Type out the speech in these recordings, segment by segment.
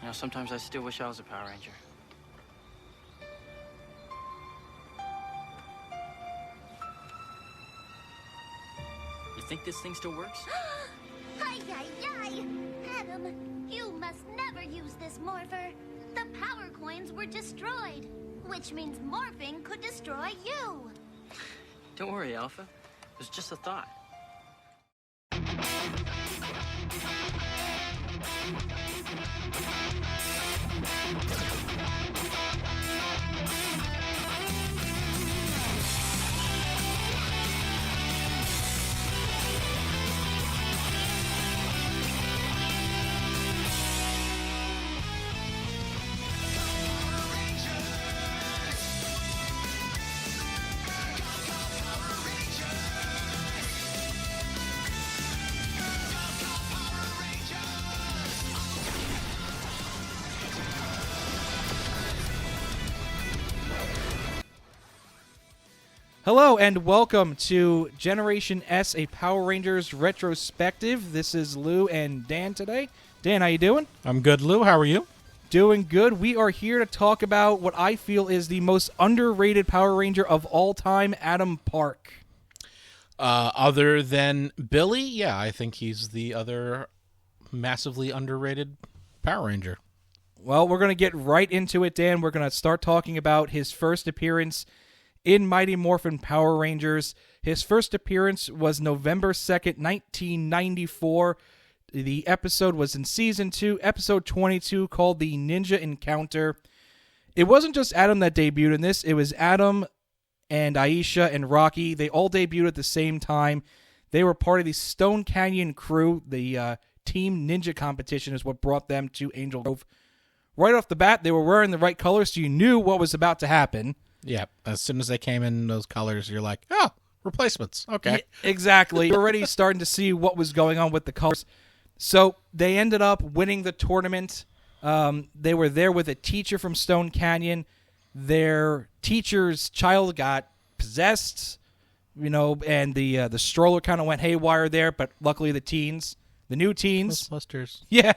You know, sometimes I still wish I was a Power Ranger. You think this thing still works? Hi, Adam, you must never use this morpher. The power coins were destroyed, which means morphing could destroy you. Don't worry, Alpha. It was just a thought. Hello and welcome to Generation S, a Power Rangers retrospective. This is Lou and Dan today. Dan, how you doing? I'm good, Lou. How are you? Doing good. We are here to talk about what I feel is the most underrated Power Ranger of all time, Adam Park. Other than Billy, yeah, I think he's the other massively underrated Power Ranger. Well, we're going to get right into it, Dan. We're going to start talking about his first appearance in Mighty Morphin Power Rangers. His first appearance was November 2nd, 1994. The episode was in Season 2, Episode 22, called The Ninja Encounter. It wasn't just Adam that debuted in this. It was Adam and Aisha and Rocky. They all debuted at the same time. They were part of the Stone Canyon crew. The Team Ninja competition is what brought them to Angel Grove. Right off the bat, they were wearing the right colors, so you knew what was about to happen. Yeah, as soon as they came in those colors, you're like, oh, replacements. Okay. Yeah, exactly. You're already starting to see what was going on with the colors. So they ended up winning the tournament. They were there with a teacher from Stone Canyon. Their teacher's child got possessed, and the stroller kind of went haywire there, but luckily the new teens. Ghostbusters. Yeah,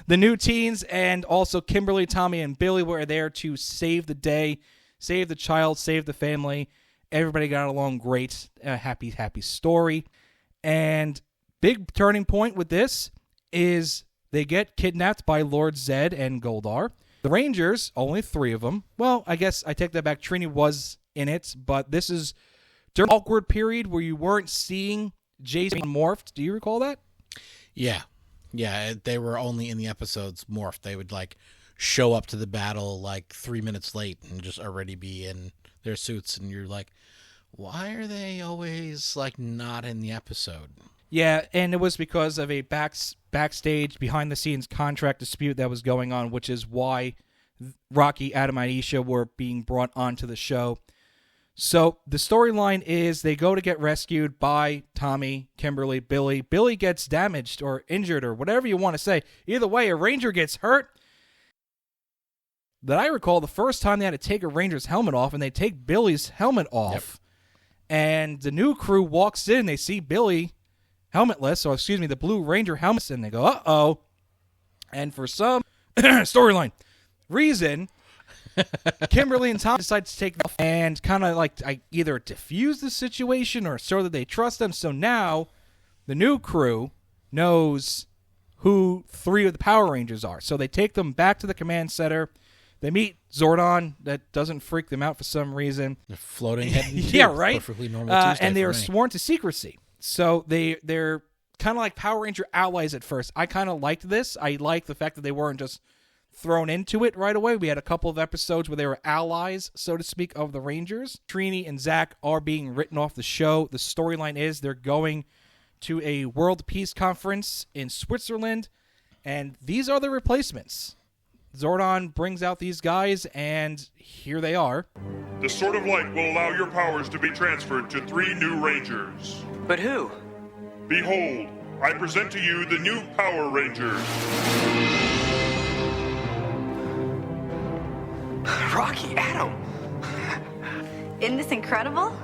the new teens, and also Kimberly, Tommy, and Billy were there to save the day. Save the child, save the family. Everybody got along great. Happy story. And big turning point with this is they get kidnapped by Lord Zed and Goldar. The Rangers, only 3 of them. Well, I guess I take that back. Trini was in it, but this is during an awkward period where you weren't seeing Jason morphed. Do you recall that? Yeah. Yeah, they were only in the episodes morphed. They would, show up to the battle 3 minutes late and just already be in their suits, and you're like, why are they always not in the episode? Yeah, and it was because of a backstage behind the scenes contract dispute that was going on, which is why Rocky, Adam, and Aisha were being brought onto the show. So the storyline is they go to get rescued by Tommy, Kimberly, Billy. Billy gets damaged or injured or whatever you want to say. Either way, a Ranger gets hurt. That I recall, the first time they had to take a Ranger's helmet off, and they take Billy's helmet off. Yep. And the new crew walks in, they see Billy helmetless, the Blue Ranger helmets, and they go, uh-oh. And for some storyline reason, Kimberly and Tom decide to take it off and kind of either diffuse the situation or show that they trust them. So now the new crew knows who 3 of the Power Rangers are. So they take them back to the command center. They meet Zordon. That doesn't freak them out for some reason. They're floating head and yeah, right. Perfectly normal Tuesday and they are for me. sworn to secrecy. So they're kind of like Power Ranger allies at first. I kind of liked this. I liked the fact that they weren't just thrown into it right away. We had a couple of episodes where they were allies, so to speak, of the Rangers. Trini and Zach are being written off the show. The storyline is they're going to a World Peace Conference in Switzerland, and these are the replacements. Zordon brings out these guys, and here they are. The Sword of Light will allow your powers to be transferred to 3 new Rangers. But who? Behold, I present to you the new Power Rangers. Rocky, Adam! Isn't this incredible?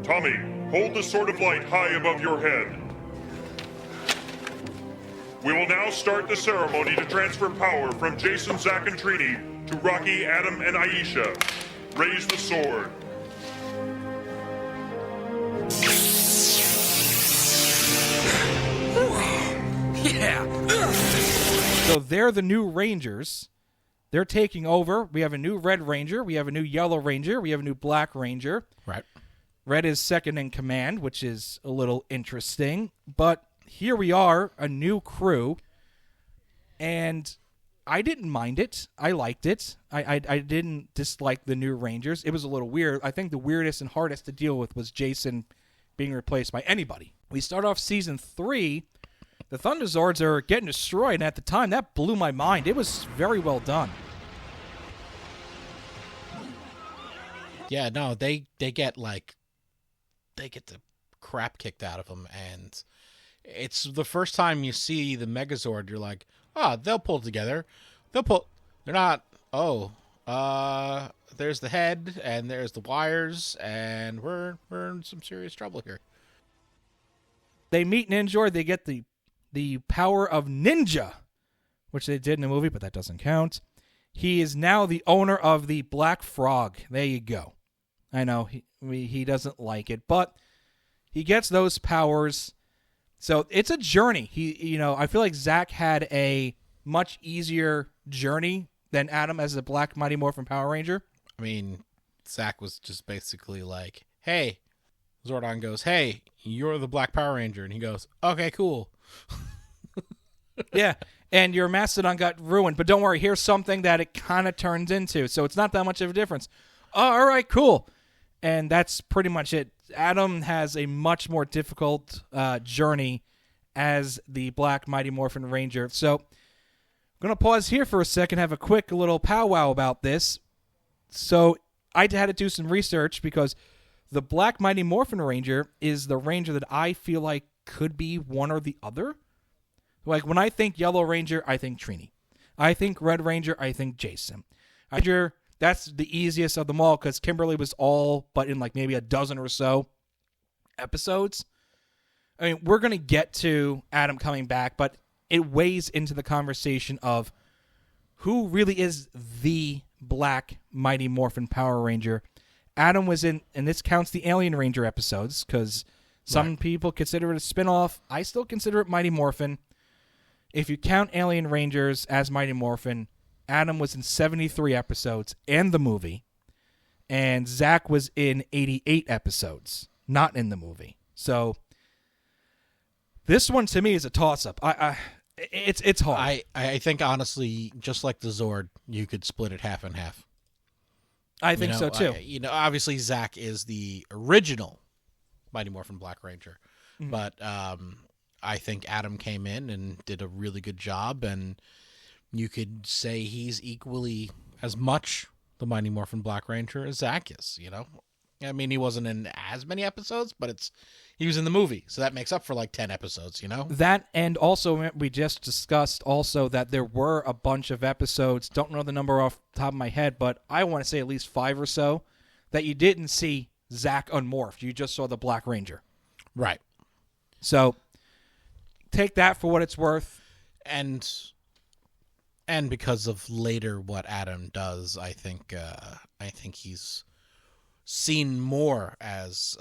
Tommy, hold the Sword of Light high above your head. We will now start the ceremony to transfer power from Jason, Zach, and Trini to Rocky, Adam, and Aisha. Raise the sword. Yeah. So they're the new Rangers. They're taking over. We have a new Red Ranger. We have a new Yellow Ranger. We have a new Black Ranger. Right. Red is second in command, which is a little interesting. But here we are, a new crew. And I didn't mind it. I liked it. I didn't dislike the new Rangers. It was a little weird. I think the weirdest and hardest to deal with was Jason being replaced by anybody. We start off season 3. The Thunderzords are getting destroyed, and at the time, that blew my mind. It was very well done. Yeah, no, they get the crap kicked out of them, and it's the first time you see the Megazord, you're like, they'll pull together. They're not, there's the head, and there's the wires, and we're in some serious trouble here. They meet Ninjor, they get the power of Ninja, which they did in the movie, but that doesn't count. He is now the owner of the Black Frog. There you go. I know he doesn't like it, but he gets those powers. So it's a journey. I feel like Zach had a much easier journey than Adam as a Black Mighty Morphin Power Ranger. I mean, Zach was just basically like, hey, Zordon goes, hey, you're the Black Power Ranger. And he goes, okay, cool. Yeah, and your Mastodon got ruined, but don't worry, here's something that it kind of turns into, so it's not that much of a difference. Oh, all right, cool. And that's pretty much it. Adam has a much more difficult journey as the Black Mighty Morphin Ranger. So I'm going to pause here for a second, have a quick little powwow about this. So I had to do some research because the Black Mighty Morphin Ranger is the Ranger that I feel like could be one or the other. Like, when I think Yellow Ranger, I think Trini. I think Red Ranger, I think Jason. Ranger, that's the easiest of them all because Kimberly was all but in like maybe a dozen or so episodes. I mean, we're going to get to Adam coming back, but it weighs into the conversation of who really is the Black Mighty Morphin Power Ranger. Adam was in, and this counts the Alien Ranger episodes because some people consider it a spinoff. I still consider it Mighty Morphin. If you count Alien Rangers as Mighty Morphin, Adam was in 73 episodes and the movie, and Zach was in 88 episodes, not in the movie. So this one to me is a toss-up. It's hard. I think honestly, just like the Zord, you could split it half and half. I think so too. Obviously Zach is the original Mighty Morphin Black Ranger, but I think Adam came in and did a really good job, and you could say he's equally as much the Mighty Morphin Black Ranger as Zach is, I mean, he wasn't in as many episodes, but he was in the movie, so that makes up for like 10 episodes, That, and also we just discussed also that there were a bunch of episodes, don't know the number off the top of my head, but I want to say at least 5 or so, that you didn't see Zach unmorphed. You just saw the Black Ranger. Right. So take that for what it's worth. And because of later what Adam does, I think he's seen more as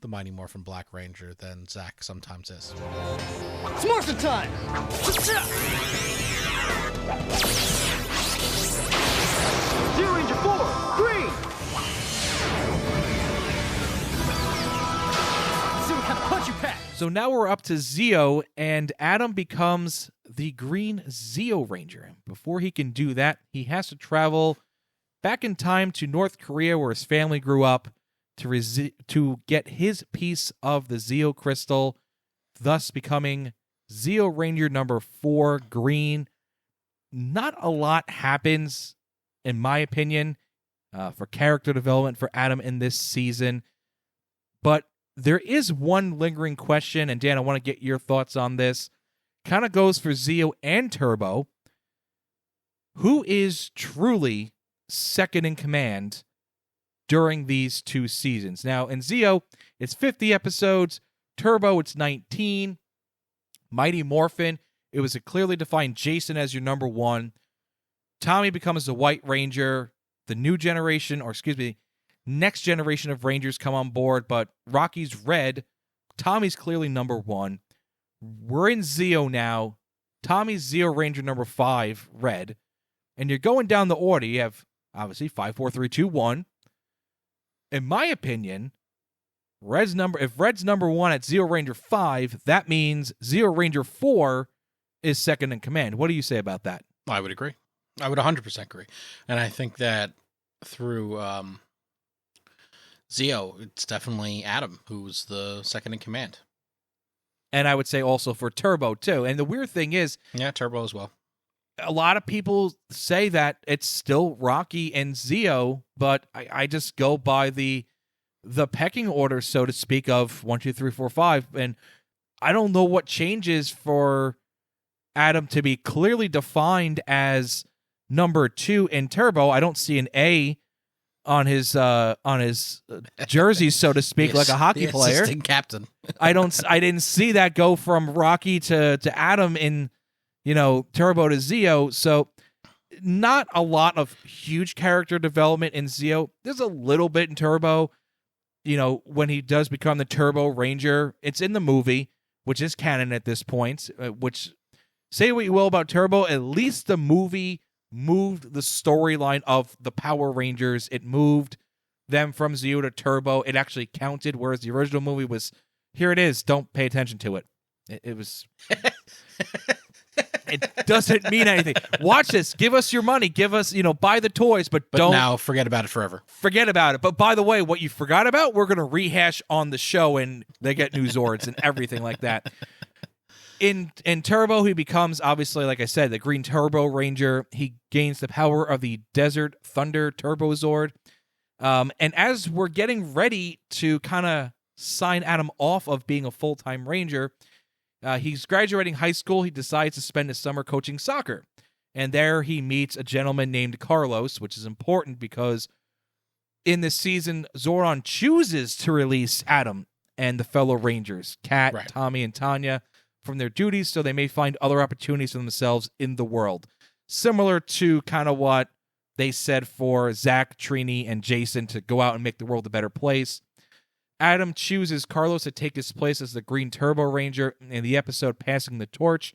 the Mighty Morphin Black Ranger than Zach sometimes is. It's Morphin time! Zero Ranger 4, green! See what kind of punch you pack! So now we're up to Zeo, and Adam becomes the Green Zeo Ranger. Before he can do that, he has to travel back in time to North Korea, where his family grew up, to get his piece of the Zeo crystal, thus becoming Zeo Ranger number 4, green. Not a lot happens, in my opinion, for character development for Adam in this season, but there is one lingering question, and Dan, I want to get your thoughts on this. Kind of goes for Zeo and Turbo. Who is truly second in command during these 2 seasons? Now, in Zeo, it's 50 episodes. Turbo, it's 19. Mighty Morphin, It was a clearly defined Jason as your number one. Tommy becomes the White Ranger. The new generation, or excuse me, next generation of Rangers come on board, but Rocky's red. Tommy's clearly number one. We're in Zeo now. Tommy's Zeo Ranger number 5, red. And you're going down the order. You have, obviously, 5, 4, 3, 2, 1. In my opinion, if Red's number 1 at Zeo Ranger 5, that means Zeo Ranger 4 is second in command. What do you say about that? I would agree. I would 100% agree. And I think that through Zeo, it's definitely Adam who's the second in command. And I would say also for Turbo, too. And the weird thing is... Yeah, Turbo as well. A lot of people say that it's still Rocky and Zeo, but I just go by the pecking order, so to speak, of 1, 2, 3, 4, 5. And I don't know what changes for Adam to be clearly defined as number 2 in Turbo. I don't see an A on his jersey, so to speak, like a hockey player. Assistant captain. I didn't see that go from Rocky to Adam in, Turbo to Zeo. So not a lot of huge character development in Zeo. There's a little bit in Turbo. When he does become the Turbo Ranger, it's in the movie, which is canon at this point, which, say what you will about Turbo, at least the movie moved the storyline of the Power Rangers. It moved them from Zeo to Turbo. It actually counted, whereas the original movie was, here it is, don't pay attention to it. It was... It doesn't mean anything. Watch this. Give us your money. Give us, buy the toys, but don't... now forget about it forever. Forget about it. But by the way, what you forgot about, we're going to rehash on the show, and they get new Zords and everything like that. In Turbo, he becomes, obviously, like I said, the Green Turbo Ranger. He gains the power of the Desert Thunder Turbo Zord. And as we're getting ready to kind of sign Adam off of being a full-time Ranger, he's graduating high school. He decides to spend his summer coaching soccer. And there he meets a gentleman named Carlos, which is important because in this season, Zordon chooses to release Adam and the fellow Rangers, Kat, right, Tommy, and Tanya, from their duties so they may find other opportunities for themselves in the world. Similar to kind of what they said for Zach, Trini, and Jason to go out and make the world a better place. Adam chooses Carlos to take his place as the Green Turbo Ranger in the episode Passing the Torch.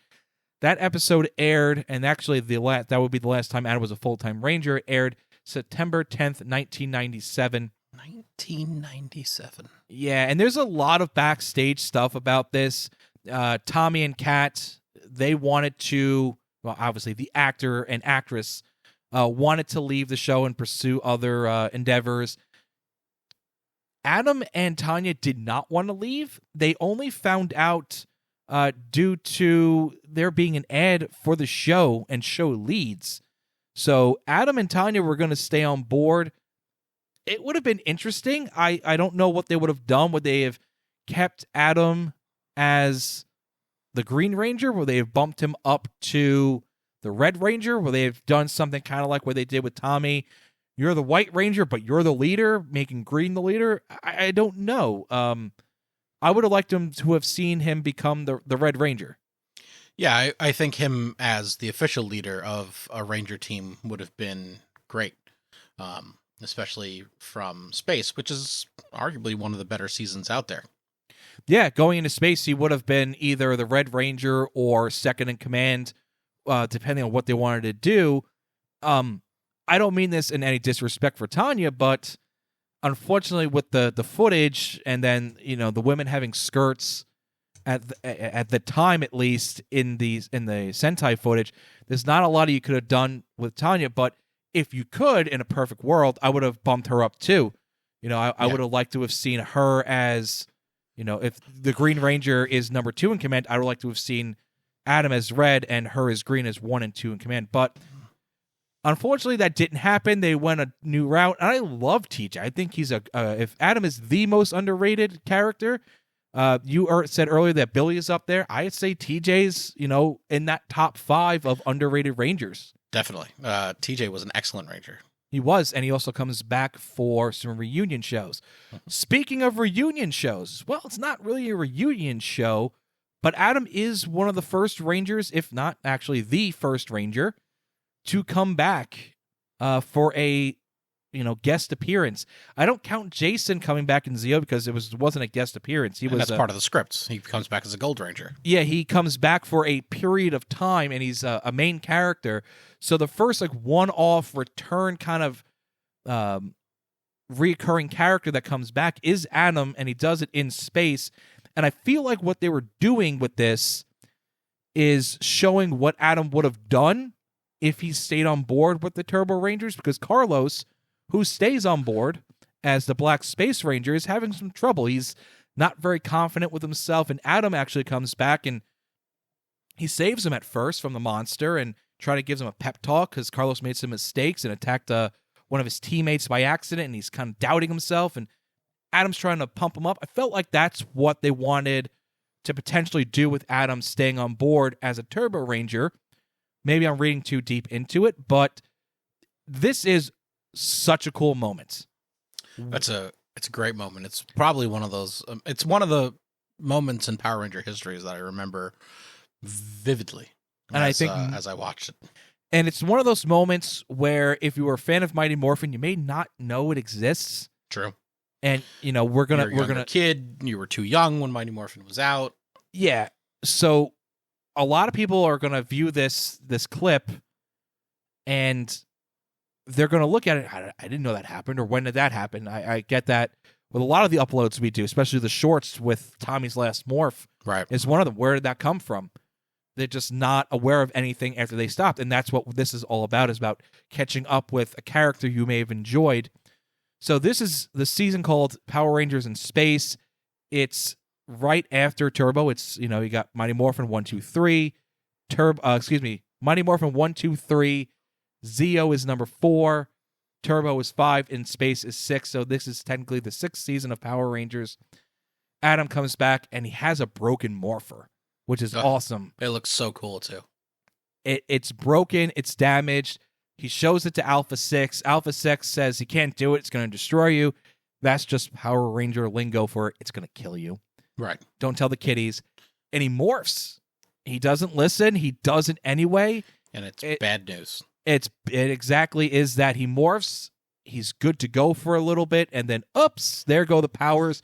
That episode aired, and actually that would be the last time Adam was a full-time Ranger. It aired September 10th, 1997. 1997. Yeah, and there's a lot of backstage stuff about this. Tommy and Kat, they wanted to, well, obviously the actor and actress wanted to leave the show and pursue other endeavors. Adam and Tanya did not want to leave. They only found out due to there being an ad for the show and show leads. So Adam and Tanya were going to stay on board. It would have been interesting. I don't know what they would have done. Would they have kept Adam as the Green Ranger? Would they have bumped him up to the Red Ranger? Would they have done something kind of like what they did with Tommy? You're the White Ranger, but you're the leader, making Green the leader? I don't know. I would have liked him to have seen him become the Red Ranger. Yeah, I think him as the official leader of a Ranger team would have been great, especially from space, which is arguably one of the better seasons out there. Yeah, going into space, he would have been either the Red Ranger or second in command, depending on what they wanted to do. I don't mean this in any disrespect for Tanya, but unfortunately with the footage and then, the women having skirts at the time, at least in the Sentai footage, there's not a lot you could have done with Tanya, but if you could, in a perfect world, I would have bumped her up too. I would have liked to have seen her as, if the Green Ranger is number 2 in command, I would like to have seen Adam as Red and her as Green as 1 and 2 in command. But unfortunately, that didn't happen. They went a new route, and I love TJ. I think he's if Adam is the most underrated character, you said earlier that Billy is up there. I'd say TJ's, in that top 5 of underrated Rangers. Definitely. TJ was an excellent Ranger. He was, and he also comes back for some reunion shows. Speaking of reunion shows, well, it's not really a reunion show, But Adam is one of the first Rangers, if not actually the first Ranger, to come back for a guest appearance. I don't count Jason coming back in Zeo because it wasn't a guest appearance. That's part of the script. He comes back as a Gold Ranger. Yeah, he comes back for a period of time, and he's a main character. So the first one-off return kind of reoccurring character that comes back is Adam, and he does it in space. And I feel like what they were doing with this is showing what Adam would have done if he stayed on board with the Turbo Rangers, because Carlos, who stays on board as the Black Space Ranger, is having some trouble. He's not very confident with himself, and Adam actually comes back and he saves him at first from the monster and gives him a pep talk because Carlos made some mistakes and attacked one of his teammates by accident, and he's kind of doubting himself, and Adam's trying to pump him up. I felt like that's what they wanted to potentially do with Adam staying on board as a Turbo Ranger. Maybe I'm reading too deep into it, but this is such a cool moment. It's a great moment. It's probably one of those. It's one of the moments in Power Ranger histories that I remember vividly. And I think as I watched it, and it's one of those moments where if you were a fan of Mighty Morphin, you may not know it exists. True. And we're gonna kid. You were too young when Mighty Morphin was out. Yeah. So a lot of people are gonna view this clip, and they're gonna look at it. I didn't know that happened, or when did that happen? I get that with a lot of the uploads we do, especially the shorts with Tommy's Last Morph. Right. Is one of them. Where did that come from? They're just not aware of anything after they stopped, and that's what this is all about. Is about catching up with a character you may have enjoyed. So this is the season called Power Rangers in Space. It's right after Turbo. It's, you got Mighty Morphin 1, 2, 3. Mighty Morphin 1, 2, 3. Zeo is number 4. Turbo is 5. And Space is 6. So this is technically the 6th season of Power Rangers. Adam comes back, and he has a broken Morpher, which is awesome. It looks so cool, too. It's broken. It's damaged. He shows it to Alpha 6. Alpha 6 says he can't do it. It's going to destroy you. That's just Power Ranger lingo for it's going to kill you. Right. Don't tell the kiddies. And he morphs. He doesn't listen. He does it anyway. And it's bad news. It exactly is that. He morphs. He's good to go for a little bit. And then, oops, there go the powers.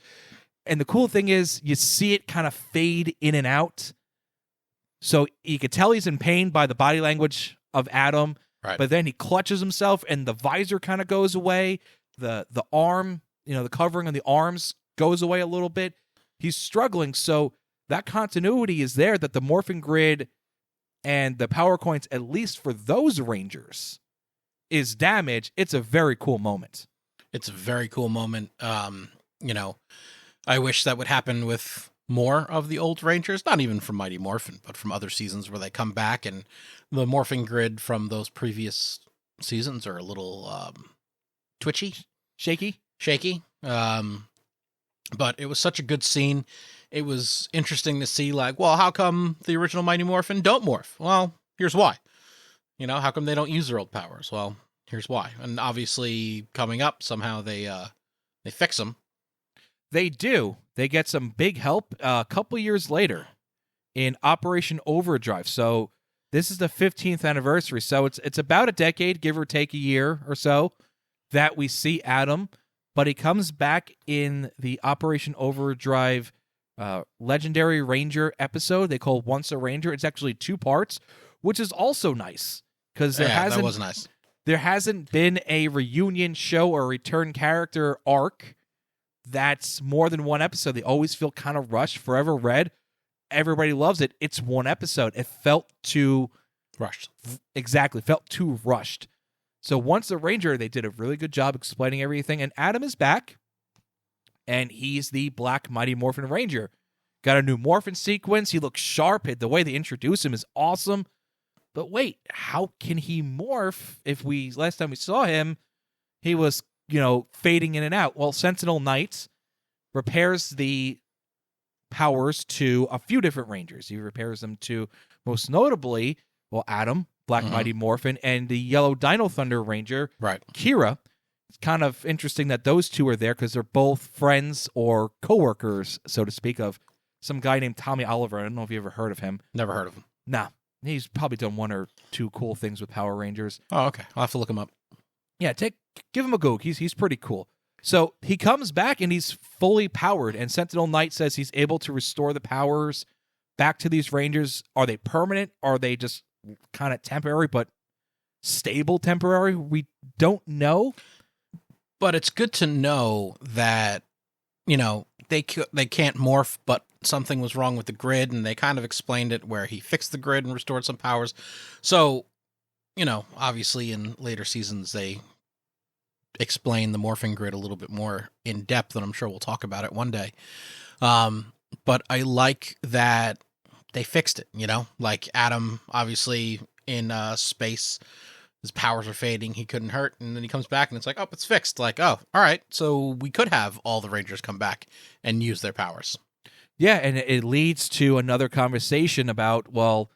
And the cool thing is you see it kind of fade in and out. So you could tell he's in pain by the body language of Adam. Right. But then he clutches himself, and the visor kind of goes away. The arm, the covering on the arms goes away a little bit. He's struggling, so that continuity is there that the Morphin Grid and the power coins, at least for those Rangers, is damaged. It's a very cool moment. It's a very cool moment. I wish that would happen with more of the old Rangers, not even from Mighty Morphin, but from other seasons where they come back and the Morphin Grid from those previous seasons are a little twitchy, shaky. But it was such a good scene. It was interesting to see, how come the original Mighty Morphin don't morph? Well, here's why. How come they don't use their old powers? Well, here's why. And obviously, coming up, somehow they fix them. They do. They get some big help a couple years later in Operation Overdrive. So this is the 15th anniversary. So it's about a decade, give or take a year or so, that we see Adam. But he comes back in the Operation Overdrive Legendary Ranger episode they call Once a Ranger. It's actually 2 parts, which is also nice. Because that was nice. There hasn't been a reunion show or return character arc that's more than 1 episode. They always feel kind of rushed. Forever Red, everybody loves it. It's 1 episode. It felt too rushed. Exactly. Felt too rushed. So Once a Ranger, they did a really good job explaining everything. And Adam is back. And he's the Black Mighty Morphin Ranger. Got a new Morphin sequence. He looks sharp. The way they introduce him is awesome. But wait, how can he morph if last time we saw him, he was, fading in and out? Well, Sentinel Knight repairs the powers to a few different Rangers. He repairs them to, most notably, Adam, Black Mighty Morphin, and the Yellow Dino Thunder Ranger, right, Kira. It's kind of interesting that those two are there because they're both friends or co-workers, so to speak, of some guy named Tommy Oliver. I don't know if you ever heard of him. Never heard of him. Nah, he's probably done one or two cool things with Power Rangers. Oh, okay. I'll have to look him up. Yeah, give him a go. He's pretty cool. So he comes back and he's fully powered, and Sentinel Knight says he's able to restore the powers back to these Rangers. Are they permanent? Are they just kind of temporary, but stable temporary? We don't know. But it's good to know that, you know, they can't morph, but something was wrong with the grid, and they kind of explained it where he fixed the grid and restored some powers. So, you know, obviously in later seasons they explain the morphing grid a little bit more in depth, and I'm sure we'll talk about it one day. But I like that they fixed it, you know? Like Adam, obviously in space, his powers are fading, he couldn't hurt, and then he comes back and it's like, oh, it's fixed. Like, oh, all right, so we could have all the Rangers come back and use their powers. Yeah, and it leads to another conversation about, well,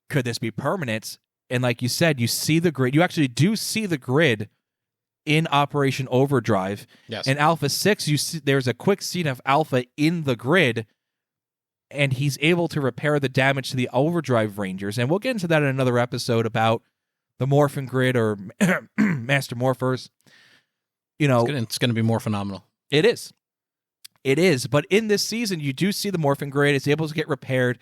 could this be permanent? And like you said, you see the grid. You actually do see the grid in Operation Overdrive. Yes. In Alpha 6, you see there's a quick scene of Alpha in the grid, and he's able to repair the damage to the Overdrive Rangers. And we'll get into that in another episode about the Morphin grid or Master Morphers. You know, It's going to be more phenomenal. It is. It is. But in this season, you do see the Morphin grid. It's able to get repaired.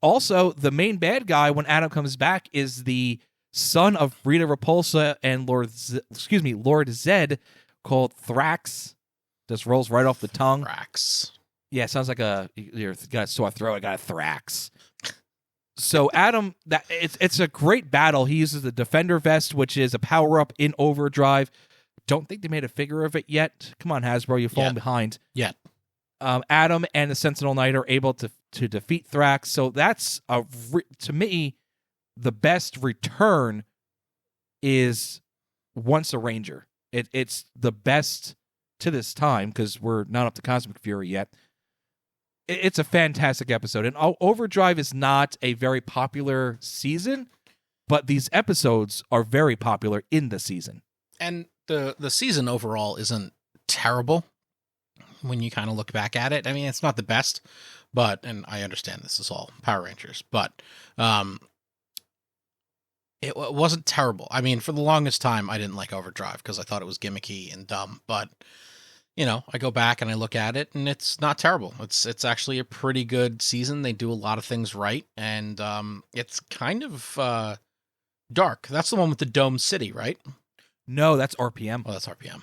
Also, the main bad guy when Adam comes back is the son of Rita Repulsa and Lord Zed, called Thrax. Just rolls right off the tongue. Thrax. Yeah, sounds like you got a sore throat. I got a Thrax. So Adam, it's a great battle. He uses the Defender Vest, which is a power up in Overdrive. Don't think they made a figure of it yet. Come on, Hasbro, you're falling behind. Yet. Adam and the Sentinel Knight are able to defeat Thrax. So that's to me, the best return is once a Ranger. It's the best to this time because we're not up to Cosmic Fury yet. It's a fantastic episode. And Overdrive is not a very popular season, but these episodes are very popular in the season. And the season overall isn't terrible when you kind of look back at it. I mean, it's not the best, but, and I understand this is all Power Rangers, but it wasn't terrible. I mean, for the longest time, I didn't like Overdrive because I thought it was gimmicky and dumb, but you know, I go back and I look at it, and it's not terrible. It's actually a pretty good season. They do a lot of things right, and it's kind of dark. That's the one with the Dome City, right? No, that's RPM. Oh, that's RPM.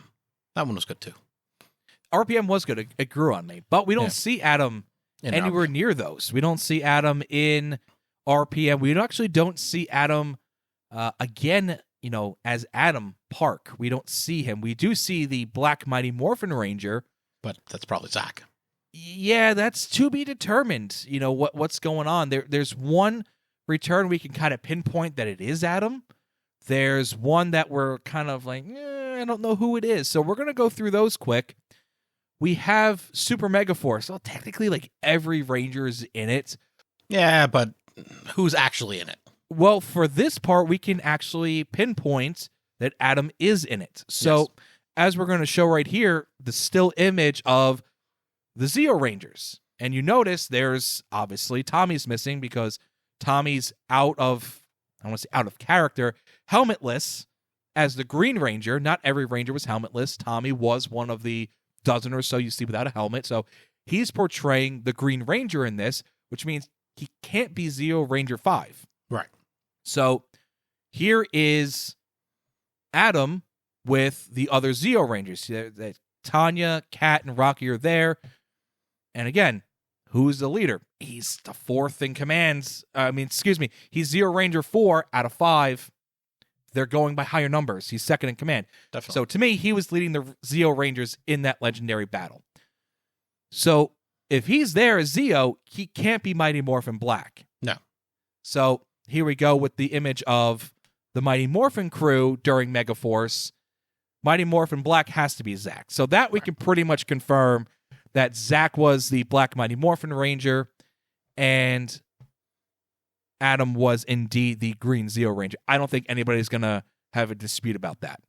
That one was good too. RPM was good. It grew on me, but we don't see Adam anywhere near those. We don't see Adam in RPM. We actually don't see Adam again. You know, as Adam Park, we don't see him. We do see the Black Mighty Morphin Ranger, but that's probably Zach. Yeah, that's to be determined. You know what's going on there. There's one return we can kind of pinpoint that it is Adam. There's one that we're kind of like, I don't know who it is. So we're gonna go through those quick. We have Super Mega Force. Well, technically, like every Ranger's in it. Yeah, but who's actually in it? Well, for this part, we can actually pinpoint that Adam is in it. So, as we're going to show right here, the still image of the Zeo Rangers. And you notice there's obviously Tommy's missing because Tommy's out of character, helmetless as the Green Ranger. Not every Ranger was helmetless. Tommy was one of the dozen or so you see without a helmet. So, he's portraying the Green Ranger in this, which means he can't be Zeo Ranger 5. Right. So here is Adam with the other Zeo Rangers. Tanya, Kat, and Rocky are there. And again, who's the leader? He's the fourth in command. He's Zeo Ranger 4 out of 5. They're going by higher numbers. He's second in command. Definitely. So to me, he was leading the Zeo Rangers in that legendary battle. So if he's there as Zeo, he can't be Mighty Morphin Black. No. So here we go with the image of the Mighty Morphin crew during Megaforce. Mighty Morphin Black has to be Zach. So that we can pretty much confirm that Zach was the Black Mighty Morphin Ranger and Adam was indeed the Green Zeo Ranger. I don't think anybody's going to have a dispute about that.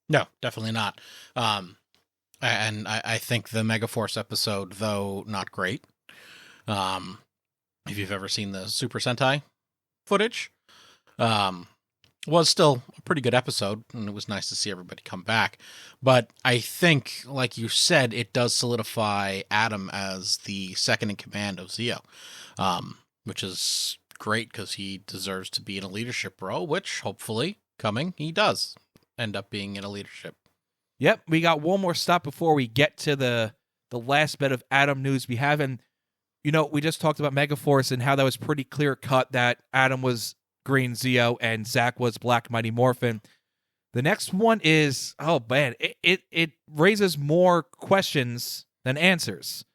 No, definitely not. And I think the Megaforce episode, though not great, If you've ever seen the Super Sentai footage, was still a pretty good episode, and it was nice to see everybody come back. But I think, like you said, it does solidify Adam as the second in command of Zeo, which is great because he deserves to be in a leadership role, which hopefully he does end up being in a leadership. Yep, we got one more stop before we get to the last bit of Adam news we have. And, we just talked about Megaforce and how that was pretty clear cut that Adam was Green Zeo and Zach was Black Mighty Morphin. The next one is, oh man, it raises more questions than answers.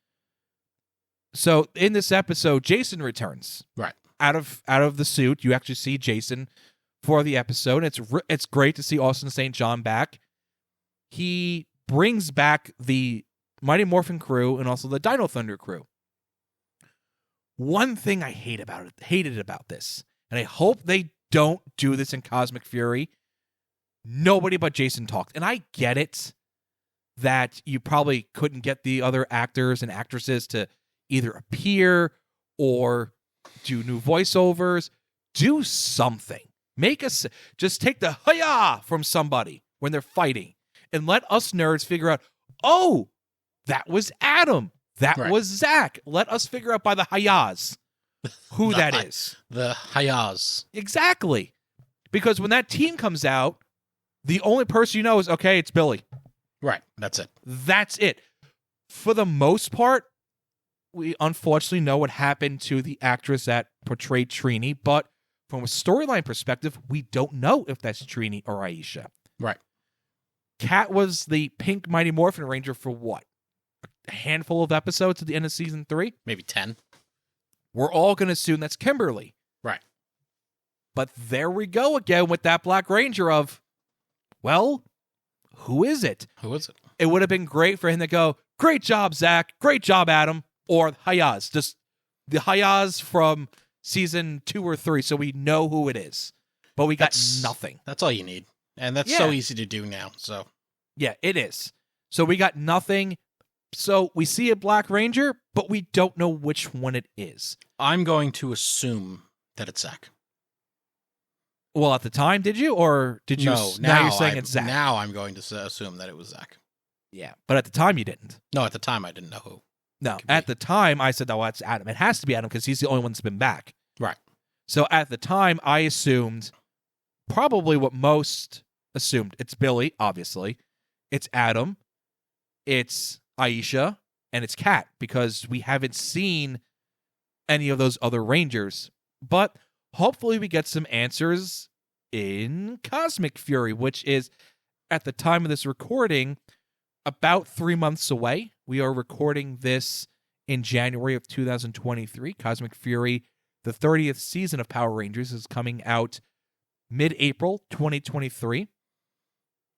So in this episode, Jason returns. Right. Out of the suit. You actually see Jason for the episode. It's great to see Austin St. John back. He brings back the Mighty Morphin crew and also the Dino Thunder crew. One thing I hated about this, and I hope they don't do this in Cosmic Fury, nobody but Jason talked. And I get it that you probably couldn't get the other actors and actresses to either appear or do new voiceovers. Do something. Just take the hi-yah from somebody when they're fighting and let us nerds figure out, oh, that was Adam. That was Zach. Let us figure out by the hi-yahs who that is. The hi-yahs. Exactly. Because when that team comes out, the only person you know is, okay, it's Billy. Right. That's it. That's it. For the most part, we unfortunately know what happened to the actress that portrayed Trini, but from a storyline perspective, we don't know if that's Trini or Aisha. Right. Kat was the pink Mighty Morphin Ranger for what? A handful of episodes at the end of season 3? Maybe 10. We're all going to assume that's Kimberly. Right. But there we go again with that Black Ranger of, well, who is it? Who is it? It would have been great for him to go, great job, Zach. Great job, Adam. Or hi-yahs. Just the hi-yahs from season 2 or 3 so we know who it is. But we got nothing. That's all you need. And that's so easy to do now. So yeah, it is. So we got nothing. So we see a Black Ranger, but we don't know which one it is. I'm going to assume that it's Zach. Well, at the time, did you? Or did you? No, now you're saying it's Zach. Now I'm going to assume that it was Zach. Yeah, but at the time you didn't. No, at the time I didn't know who. No, at the time I said, oh, that's Adam. It has to be Adam because he's the only one that's been back. Right. So at the time I assumed probably what most assumed. It's Billy, obviously. It's Adam. It's Aisha. And it's Kat because we haven't seen any of those other Rangers. But hopefully we get some answers in Cosmic Fury, which is, at the time of this recording, about 3 months away. We are recording this in January of 2023. Cosmic Fury, the 30th season of Power Rangers, is coming out mid-April 2023.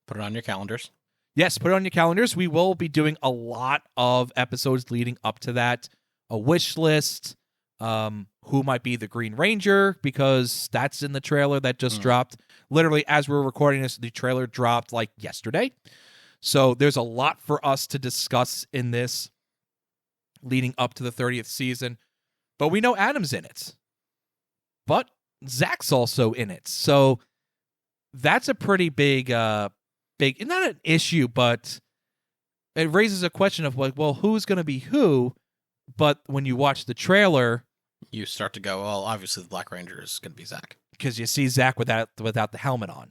Put it on your calendars. Yes, put it on your calendars. We will be doing a lot of episodes leading up to that. A wish list, who might be the Green Ranger, because that's in the trailer that just dropped. Literally, as we're recording this, the trailer dropped like yesterday. So there's a lot for us to discuss in this leading up to the 30th season. But we know Adam's in it. But Zach's also in it. So that's a pretty big, not an issue, but it raises a question of like, well, who's going to be who? But when you watch the trailer, you start to go, well, obviously the Black Ranger is going to be Zach. Because you see Zach without the helmet on.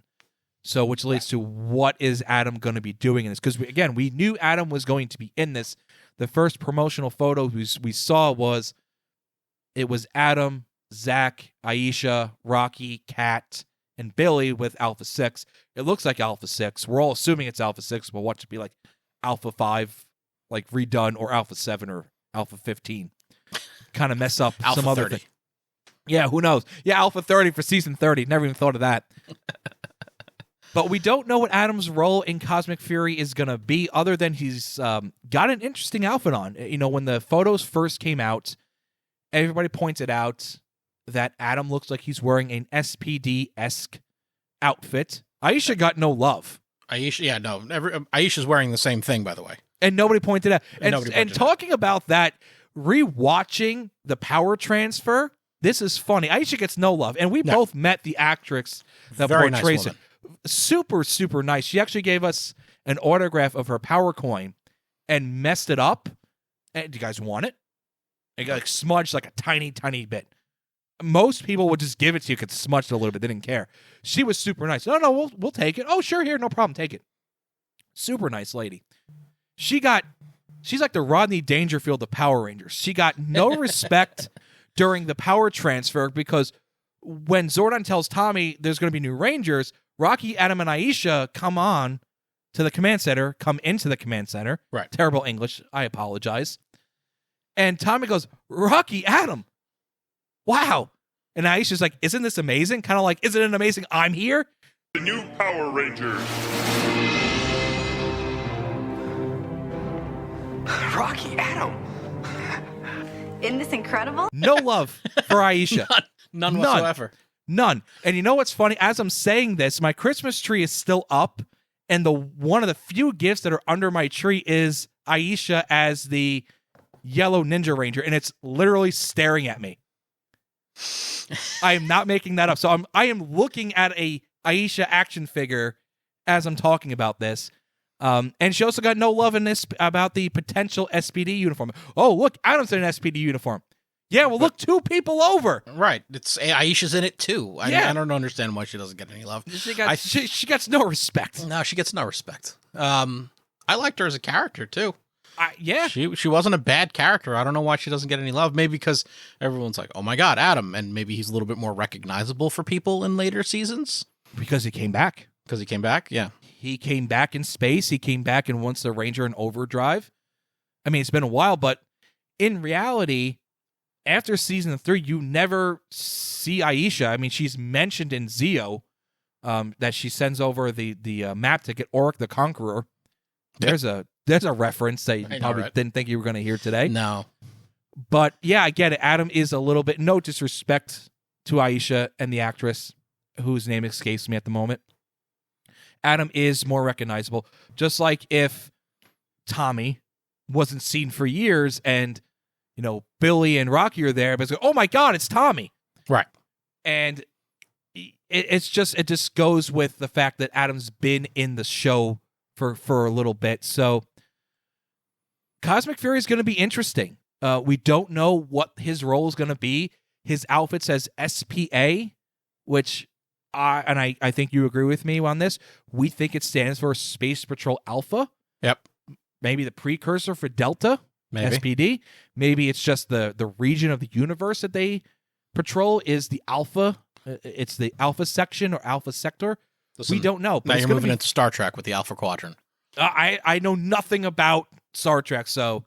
So which leads to what is Adam going to be doing in this? Because, again, we knew Adam was going to be in this. The first promotional photo we saw was Adam, Zach, Aisha, Rocky, Kat, and Billy with Alpha 6. It looks like Alpha 6. We're all assuming it's Alpha 6, but watch it be like Alpha 5, like redone, or Alpha 7 or Alpha 15. Kind of mess up Alpha some other 30. thing. Yeah, who knows? Yeah, Alpha 30 for season 30. Never even thought of that. But we don't know what Adam's role in Cosmic Fury is going to be, other than he's got an interesting outfit on. You know, when the photos first came out, everybody pointed out that Adam looks like he's wearing an SPD-esque outfit. Aisha got no love. Aisha's wearing the same thing, by the way. And nobody pointed out. And talking about that rewatching the power transfer, this is funny. Aisha gets no love, and we both met the actress that Very nice portrays it. woman. Super, super nice. She actually gave us an autograph of her power coin and messed it up. And do you guys want it? It got like smudged like a tiny, tiny bit. Most people would just give it to you because it's smudged a little bit. They didn't care. She was super nice. No, we'll take it. Oh, sure, here, no problem, take it. Super nice lady. She's like the Rodney Dangerfield of Power Rangers. She got no respect during the power transfer because when Zordon tells Tommy there's going to be new Rangers, Rocky, Adam, and Aisha come into the command center. Right. Terrible English. I apologize. And Tommy goes, Rocky, Adam, wow. And Aisha's like, isn't this amazing? Kind of like, isn't it amazing I'm here? The new Power Rangers. Rocky, Adam. Isn't this incredible? No love for Aisha. None whatsoever. None. And you know what's funny? As I'm saying this, my Christmas tree is still up, and one of the few gifts that are under my tree is Aisha as the Yellow Ninja Ranger, and it's literally staring at me. I am not making that up. So I am looking at a Aisha action figure as I'm talking about this. And she also got no love in this about the potential SPD uniform. Oh, look, Adam's in an SPD uniform. Yeah, well, look, two people over. Right. It's Aisha's in it too. I Yeah. I don't understand why she doesn't get any love. She gets no respect. No, she gets no respect. I liked her as a character too. Yeah. She wasn't a bad character. I don't know why she doesn't get any love. Maybe because everyone's like, oh my God, Adam. And maybe he's a little bit more recognizable for people in later seasons. Because he came back. Because he came back? Yeah. He came back in space. He came back in Once the Ranger in Overdrive. I mean, it's been a while, but in reality, after season 3, you never see Aisha. I mean, she's mentioned in Zeo that she sends over the map to get Oric the Conqueror. There's a reference that you probably didn't think you were going to hear today. No. But yeah, I get it. Adam is a little bit, no disrespect to Aisha and the actress whose name escapes me at the moment. Adam is more recognizable. Just like if Tommy wasn't seen for years and, you know, Billy and Rocky are there, but it's like, oh my God, it's Tommy. Right. And it just goes with the fact that Adam's been in the show for a little bit. So Cosmic Fury is going to be interesting. We don't know what his role is going to be. His outfit says SPA, which I think you agree with me on this. We think it stands for Space Patrol Alpha. Yep. Maybe the precursor for Delta. Maybe. SPD. Maybe it's just the region of the universe that they patrol is the Alpha. It's the Alpha section or Alpha sector. Listen, we don't know. But now you're moving into Star Trek with the Alpha Quadrant. I know nothing about Star Trek, so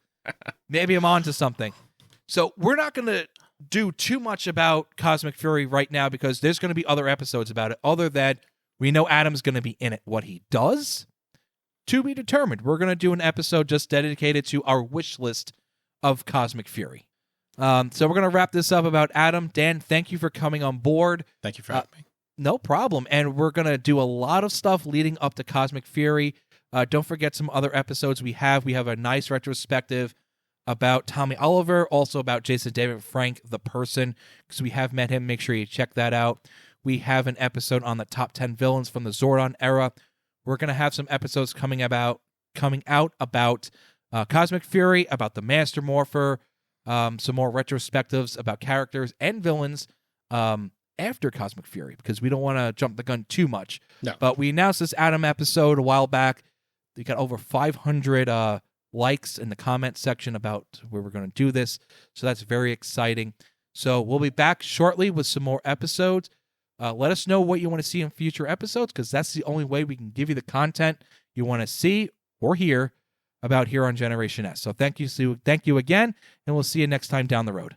maybe I'm on to something. So we're not going to do too much about Cosmic Fury right now because there's going to be other episodes about it, other than we know Adam's going to be in it. What he does, to be determined. We're going to do an episode just dedicated to our wish list of Cosmic Fury. So we're going to wrap this up about Adam. Dan, thank you for coming on board. Thank you for having me. No problem. And we're going to do a lot of stuff leading up to Cosmic Fury. Don't forget some other episodes we have. We have a nice retrospective about Tommy Oliver, also about Jason David Frank, the person, because we have met him. Make sure you check that out. We have an episode on the top 10 villains from the Zordon era. We're going to have some episodes coming out about Cosmic Fury, about the Master Morpher, some more retrospectives about characters and villains after Cosmic Fury, because we don't want to jump the gun too much. No. But we announced this Adam episode a while back. We got over 500 likes in the comment section about where we're going to do this. So that's very exciting. So we'll be back shortly with some more episodes. Let us know what you want to see in future episodes, because that's the only way we can give you the content you want to see or hear about here on Generation S. So thank you again, and we'll see you next time down the road.